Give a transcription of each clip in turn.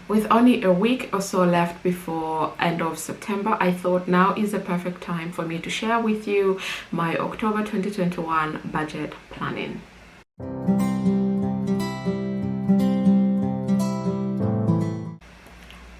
With only a week or so left before end of September, I thought now is the perfect time for me to share with you my October 2021 budget planning.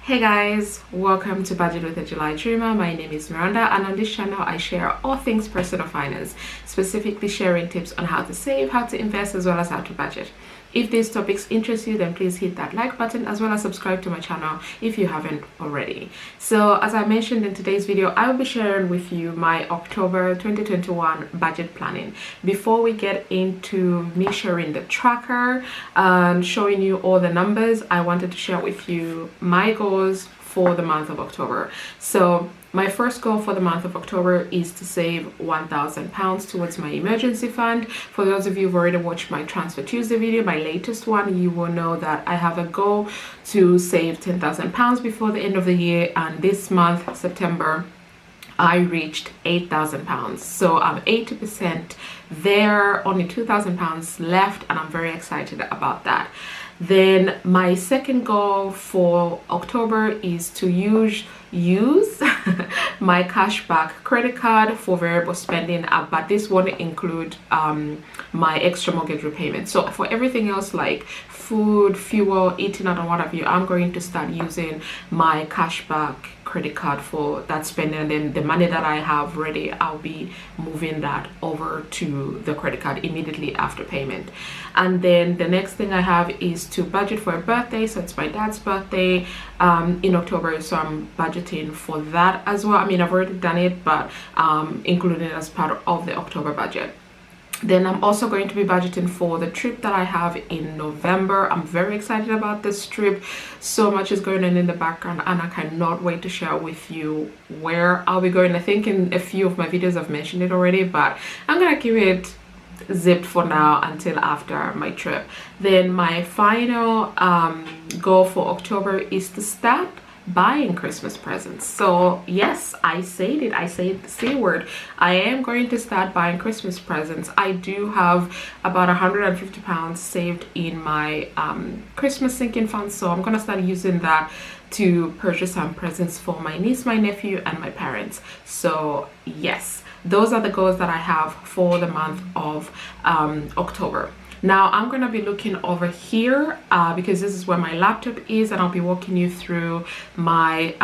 Hey guys, welcome to Budget with a July Dreamer. My name is Miranda, and on this channel I share all things personal finance, specifically sharing tips on how to save, how to invest, as well as how to budget. If these topics interest you, then please hit that like button as well as subscribe to my channel if you haven't already. So as I mentioned in today's video, I will be sharing with you my October 2021 budget planning. Before we get into me sharing the tracker and showing you all the numbers, I wanted to share with you my goals for the month of October. So my first goal for the month of October is to save £1,000 towards my emergency fund. For those of you who've already watched my Transfer Tuesday video, my latest one, you will know that I have a goal to save £10,000 before the end of the year, and this month, September, I reached £8,000. So I'm 80% there, only £2,000 left, and I'm very excited about that. Then my second goal for October is to use my cashback credit card for variable spending, but this won't include my extra mortgage repayment. So for everything else like food, fuel, eating out, and what have you, I'm going to start using my cashback credit card for that spending, and then the money that I have ready, I'll be moving that over to the credit card immediately after payment. And then the next thing I have is to budget for a birthday. So it's my dad's birthday in October, so I'm budgeting for that as well. I mean, I've already done it, but including it as part of the October budget. Then I'm also going to be budgeting for the trip that I have in November. I'm very excited about this trip. So much is going on in the background, and I cannot wait to share with you where I'll be going. I think in a few of my videos I've mentioned it already, but I'm gonna keep it zipped for now until after my trip. Then my final goal for October is to start buying Christmas presents. So yes, I said it, I said the C word. I am going to start buying Christmas presents. I do have about £150 saved in my Christmas sinking fund, so I'm gonna start using that to purchase some presents for my niece, my nephew, and my parents. So yes, those are the goals that I have for the month of October. Now I'm going to be looking over here because this is where my laptop is, and I'll be walking you through my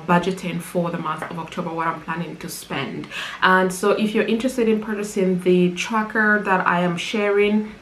budgeting for the month of October, what I'm planning to spend. And so if you're interested in purchasing the tracker that I am sharing,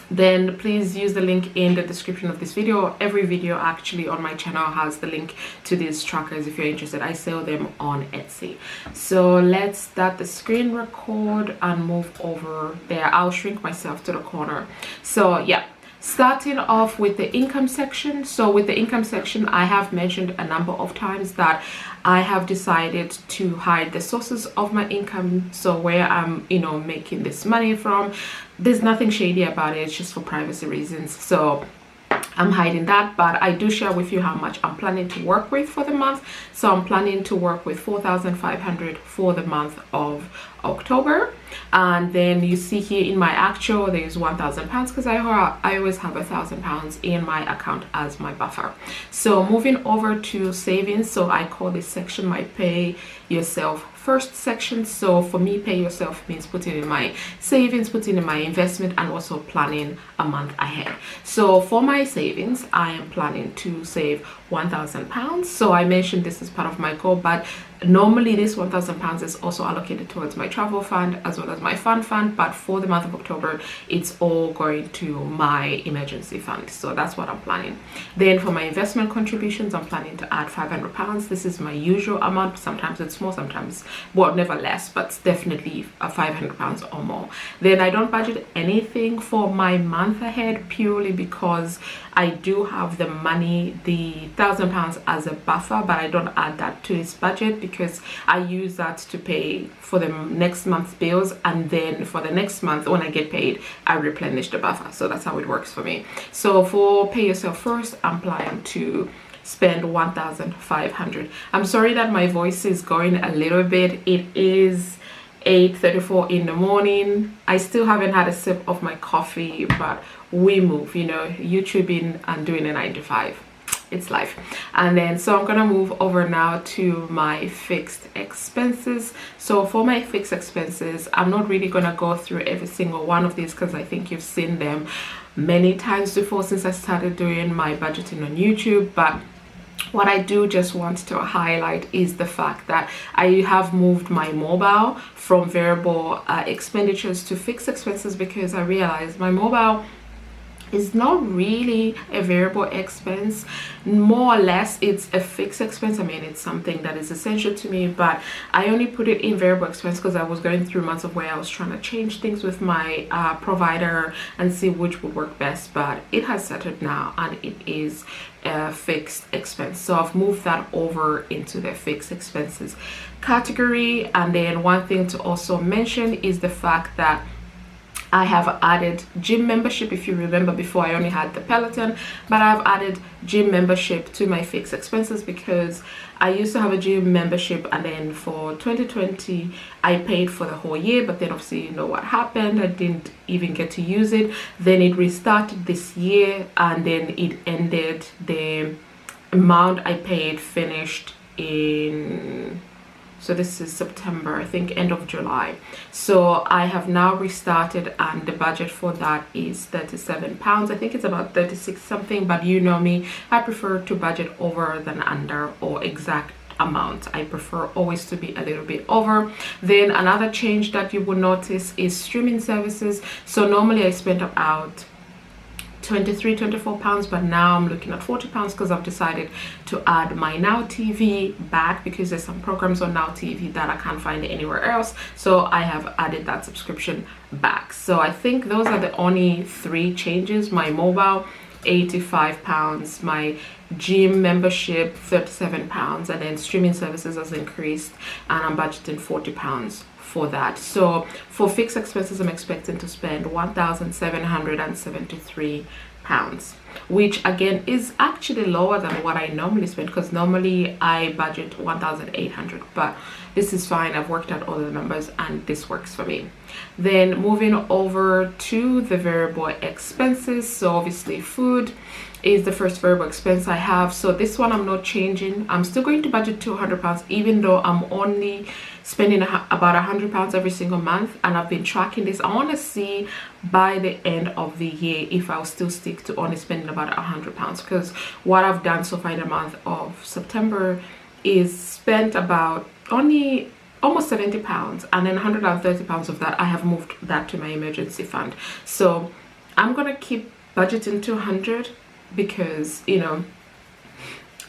then please use the link in the description of this video. Every video actually on my channel has the link to these trackers if you're interested. I sell them on Etsy. So let's start the screen record and move over there. I'll shrink myself to the corner. So yeah, starting off with the income section. So with the income section, I have mentioned a number of times that I have decided to hide the sources of my income, so where I'm making this money from. There's nothing shady about it, it's just for privacy reasons, so I'm hiding that. But I do share with you how much I'm planning to work with for the month. So I'm planning to work with $4,500 for the month of October. And then you see here in my actual, there's £1,000 because I always have £1,000 in my account as my buffer. So moving over to savings, so I call this section my pay yourself first section. So for me, pay yourself means putting in my savings, putting in my investment, and also planning a month ahead. So for my savings, I am planning to save £1,000. So I mentioned this as part of my goal, but normally this £1,000 is also allocated towards my travel fund as well as my fund, but for the month of October it's all going to my emergency fund. So that's what I'm planning. Then for my investment contributions, I'm planning to add £500. This is my usual amount. Sometimes it's more, sometimes, well, never less, but it's definitely £500 or more. Then I don't budget anything for my month ahead, purely because I do have the money, the £1,000 as a buffer, but I don't add that to this budget because I use that to pay for the next month's bills, and then for the next month when I get paid, I replenish the buffer. So that's how it works for me. So for pay yourself first, I'm planning to spend $1,500. I'm sorry that my voice is going a little bit. It is 8:34 in the morning. I still haven't had a sip of my coffee, but we move, YouTubing and doing a 9 to 5. it's life. And then so I'm gonna move over now to my fixed expenses. So for my fixed expenses, I'm not really gonna go through every single one of these because I think you've seen them many times before since I started doing my budgeting on YouTube. But what I do just want to highlight is the fact that I have moved my mobile from variable expenditures to fixed expenses, because I realized my mobile is not really a variable expense. More or less it's a fixed expense. I mean, it's something that is essential to me, but I only put it in variable expense because I was going through months of where I was trying to change things with my provider and see which would work best. But it has settled now and it is a fixed expense, so I've moved that over into the fixed expenses category. And then one thing to also mention is the fact that I have added gym membership. If you remember, before I only had the Peloton, but I've added gym membership to my fixed expenses because I used to have a gym membership, and then for 2020 I paid for the whole year, but then obviously you know what happened, I didn't even get to use it. Then it restarted this year, and then it ended. The amount I paid finished in, so this is September, I think end of July. So I have now restarted, and the budget for that is £37. I think it's about 36 something, but you know me, I prefer to budget over than under or exact amount. I prefer always to be a little bit over. Then another change that you will notice is streaming services. So normally I spent about £24, but now I'm looking at £40 because I've decided to add my Now TV back, because there's some programs on Now TV that I can't find anywhere else. So I have added that subscription back. So I think those are the only three changes. My mobile, £85, my gym membership, £37, and then streaming services has increased, and I'm budgeting £40 for that. So for fixed expenses, I'm expecting to spend £1,773, which again is actually lower than what I normally spend, because normally I budget 1,800, but this is fine. I've worked out all the numbers and this works for me. Then moving over to the variable expenses, so obviously food is the first variable expense I have. So this one I'm not changing. I'm still going to budget £200, even though I'm only spending about £100 every single month, and I've been tracking this. I want to see by the end of the year if I'll still stick to only spending about £100, because what I've done so far in the month of September is spent about only almost £70, and then £130 of that I have moved that to my emergency fund. So I'm gonna keep budgeting £200 because, you know,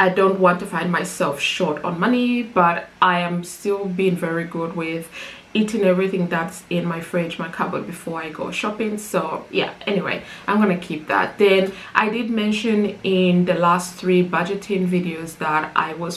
I don't want to find myself short on money, but I am still being very good with eating everything that's in my fridge, my cupboard, before I go shopping. So yeah, anyway, I'm gonna keep that. Then I did mention in the last 3 budgeting videos that I was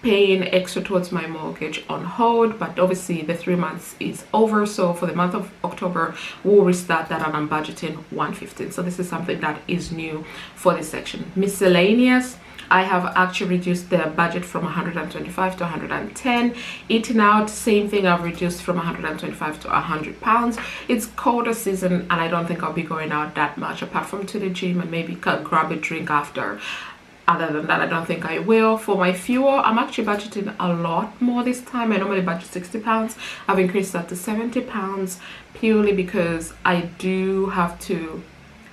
paying extra towards my mortgage on hold, but obviously the 3 months is over. So for the month of October, we'll restart that, and I'm budgeting $115. So this is something that is new for this section. Miscellaneous, I have actually reduced the budget from 125 to 110. Eating out, same thing, I've reduced from 125 to £100. It's colder season, and I don't think I'll be going out that much, apart from to the gym and maybe grab a drink after. Other than that, I don't think I will. For my fuel, I'm actually budgeting a lot more this time. I normally budget £60. I've increased that to £70, purely because I do have to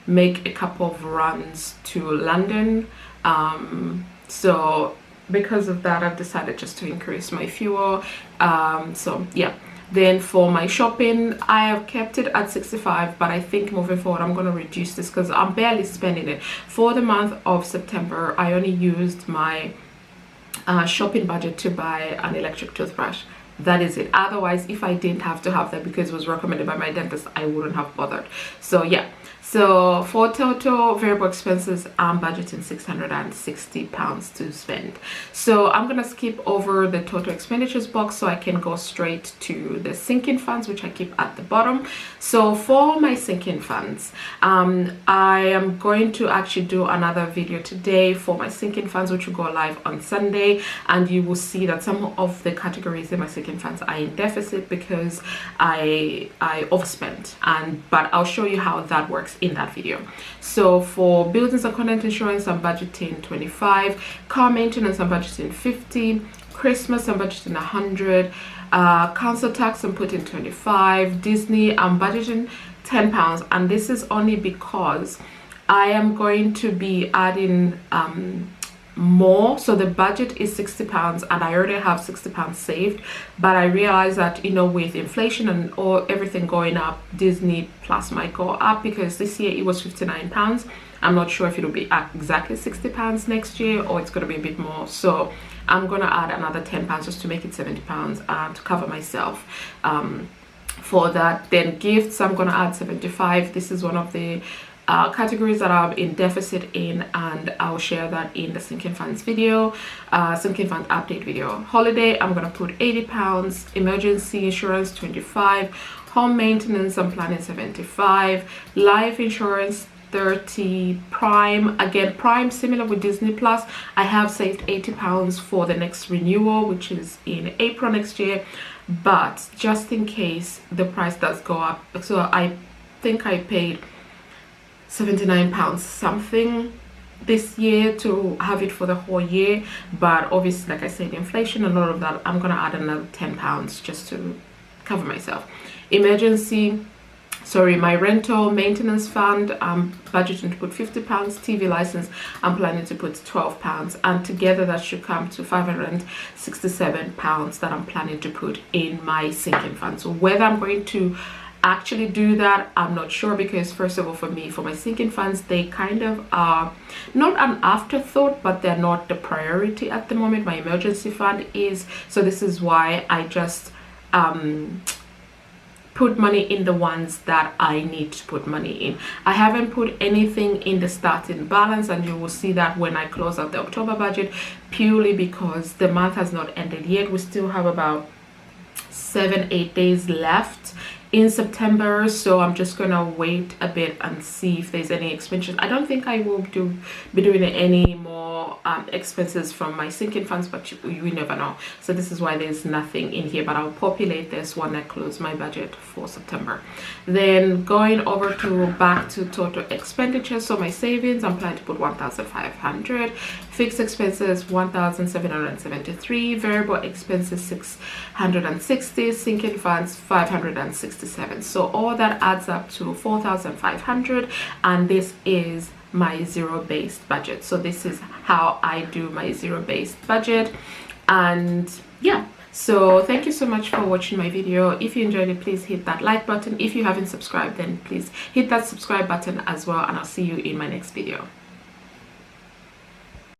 make a couple of runs to London. So because of that, I've decided just to increase my fuel. So yeah. Then for my shopping, I have kept it at 65, but I think moving forward I'm going to reduce this because I'm barely spending it. For the month of September, I only used my shopping budget to buy an electric toothbrush. That is it. Otherwise, if I didn't have to have that because it was recommended by my dentist, I wouldn't have bothered. So yeah. So for total variable expenses, I'm budgeting £660 to spend. So I'm gonna skip over the total expenditures box so I can go straight to the sinking funds, which I keep at the bottom. So for my sinking funds, I am going to actually do another video today for my sinking funds, which will go live on Sunday, and you will see that some of the categories in my sinking funds are in deficit because I overspent, but I'll show you how that works tax in that video. So for buildings and content insurance, I'm budgeting 25. Car maintenance, I'm budgeting 50. Christmas, I'm budgeting 100. Council tax, I'm putting 25. Disney, I'm budgeting £10, and this is only because I am going to be adding more. So the budget is £60 and I already have £60 saved, but I realized that, you know, with inflation and everything going up, Disney Plus might go up, because this year it was £59. I'm not sure if it'll be at exactly £60 next year or it's going to be a bit more. So I'm going to add another £10 just to make it £70 to cover myself for that. Then gifts, I'm going to add 75. This is one of the categories that I'm in deficit in, and I'll share that in the sinking funds video, sinking fund update video. Holiday, I'm going to put £80. Emergency insurance, 25. Home maintenance, I'm planning 75. Life insurance, 30. Prime, again, Prime similar with Disney Plus, I have saved £80 for the next renewal, which is in April next year, but just in case the price does go up, so I think I paid £79 something this year to have it for the whole year, but obviously, like I said, inflation and all of that, I'm gonna add another £10 just to cover myself. My rental maintenance fund, I'm budgeting to put £50. TV license, I'm planning to put £12, and together that should come to £567 that I'm planning to put in my sinking fund. So whether I'm going to actually do that, I'm not sure, because first of all, for me, for my sinking funds, they kind of are not an afterthought, but they're not the priority at the moment. My emergency fund is, so this is why I just put money in the ones that I need to put money in. I haven't put anything in the starting balance, and you will see that when I close out the October budget, purely because the month has not ended yet. We still have about 7-8 days left in September, so I'm just gonna wait a bit and see if there's any expenses. I don't think I will be doing any more expenses from my sinking funds, but you never know. So this is why there's nothing in here, but I'll populate this when I close my budget for September. Then going over to back to total expenditure, so my savings, I'm planning to put 1,500. Fixed expenses, 1,773. Variable expenses, 660. Sinking funds, 567. So all that adds up to 4,500, and this is my zero-based budget. So this is how I do my zero-based budget. And yeah, so thank you so much for watching my video. If you enjoyed it, please hit that like button. If you haven't subscribed, then please hit that subscribe button as well, and I'll see you in my next video.